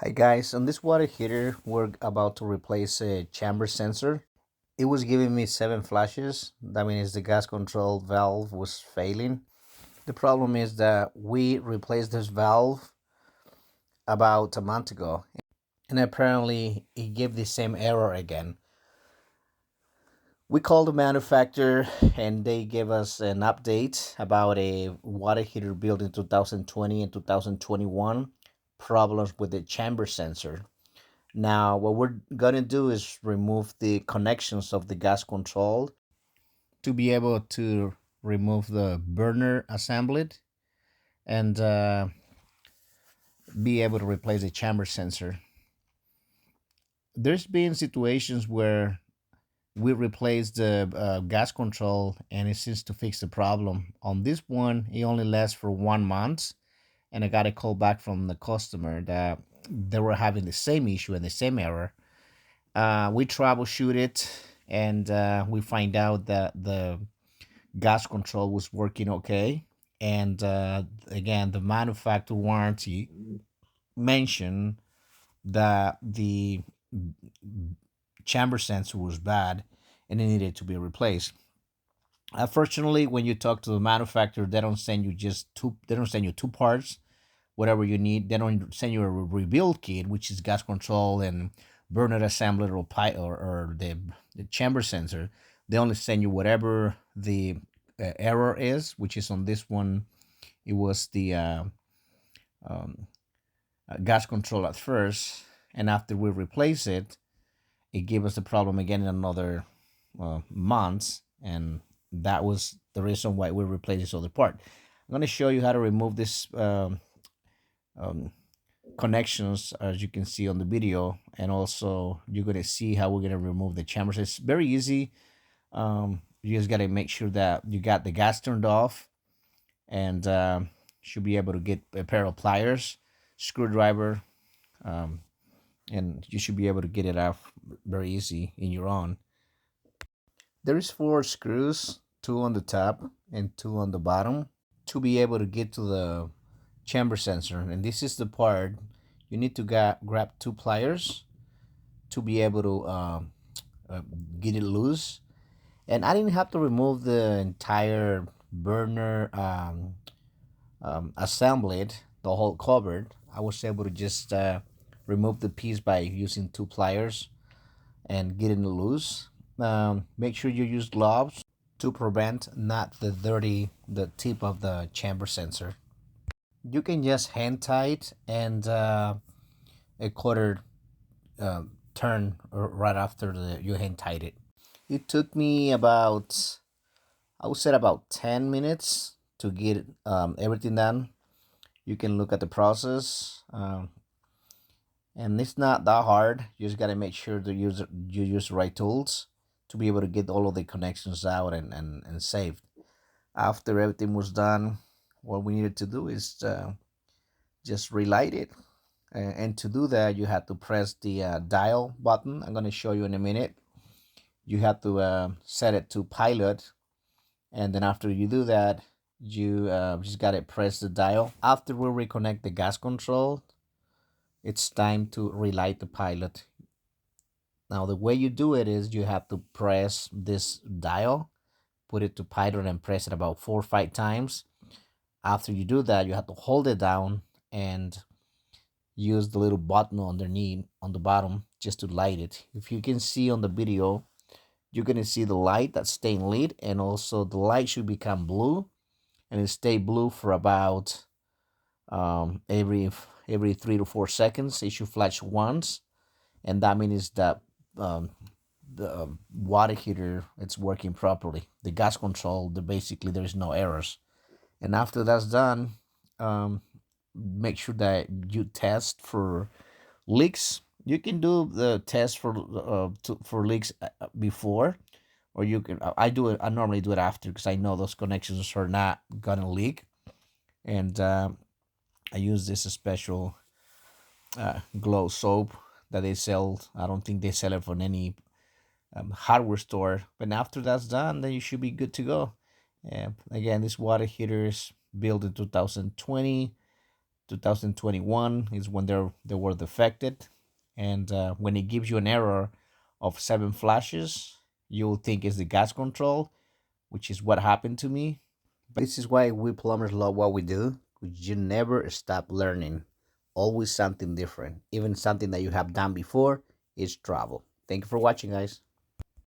Hi guys, on this water heater, we're about to replace a chamber sensor. It was giving me 7 flashes. That means the gas control valve was failing. The problem is that we replaced this valve about a month ago, and apparently it gave the same error again. We called the manufacturer and they gave us an update about a water heater built in 2020 and 2021 problems with the chamber sensor. Now, what we're gonna do is remove the connections of the gas control to be able to remove the burner assembly and be able to replace the chamber sensor. There's been situations where we replaced the gas control and it seems to fix the problem. On this one, it only lasts for 1 month, and I got a call back from the customer that they were having the same issue and the same error. We troubleshoot it and we find out that the gas control was working okay. And again, the manufacturer warranty mentioned that the chamber sensor was bad and it needed to be replaced. Unfortunately, when you talk to the manufacturer, they don't send you just two. They don't send you two parts, whatever you need. They don't send you a rebuild kit, which is gas control and burner assembler or or the chamber sensor. They only send you whatever the error is, which is on this one. It was the um, gas control at first, and after we replace it, it gave us the problem again in another months, and that was the reason why we replaced this other part. I'm going to show you how to remove this um, connections, as you can see on the video, and also you're going to see how we're going to remove the chambers. It's very easy. You just got to make sure that you got the gas turned off, and should be able to get a pair of pliers, screwdriver, um, and you should be able to get it off very easy in your own. There is 4 screws, two on the top and two on the bottom, to be able to get to the chamber sensor. And this is the part you need to grab 2 pliers to be able to uh, get it loose. And I didn't have to remove the entire burner assembly, the whole cupboard. I was able to just remove the piece by using 2 pliers and getting it loose. Make sure you use gloves to prevent not the dirty the tip of the chamber sensor. You can just hand tie it and a quarter turn right after you hand tied it. It took me about, I would say, about 10 minutes to get everything done. You can look at the process, and it's not that hard. You just got to make sure that you use the right tools to be able to get all of the connections out and saved. After everything was done, what we needed to do is just relight it. And to do that, you have to press the dial button. I'm going to show you in a minute. You have to set it to pilot, and then after you do that, you just got to press the dial. After we reconnect the gas control, it's time to relight the pilot. Now, the way you do it is you have to press this dial, put it to pilot, and press it about 4 or 5 times. After you do that, you have to hold it down and use the little button underneath on the bottom just to light it. If you can see on the video, you're going to see the light that's staying lit, and also the light should become blue, and it stay blue for about every 3 to 4 seconds. It should flash once, and that means that um, the water heater it's working properly. The gas control, basically there's no errors. And after that's done, um, make sure that you test for leaks. You can do the test for leaks before, or you can. I do it. I normally do it after because I know those connections are not gonna leak, and I use this special glow soap that they sell. I don't think they sell it from any hardware store. But after that's done, then you should be good to go. Again, this water heater is built in 2020. 2021 is when they were defected, and when it gives you an error of 7 flashes, you'll think it's the gas control, which is what happened to me. This is why we plumbers love what we do, because you never stop learning. Always something different. Even something that you have done before is trouble. Thank you for watching, guys.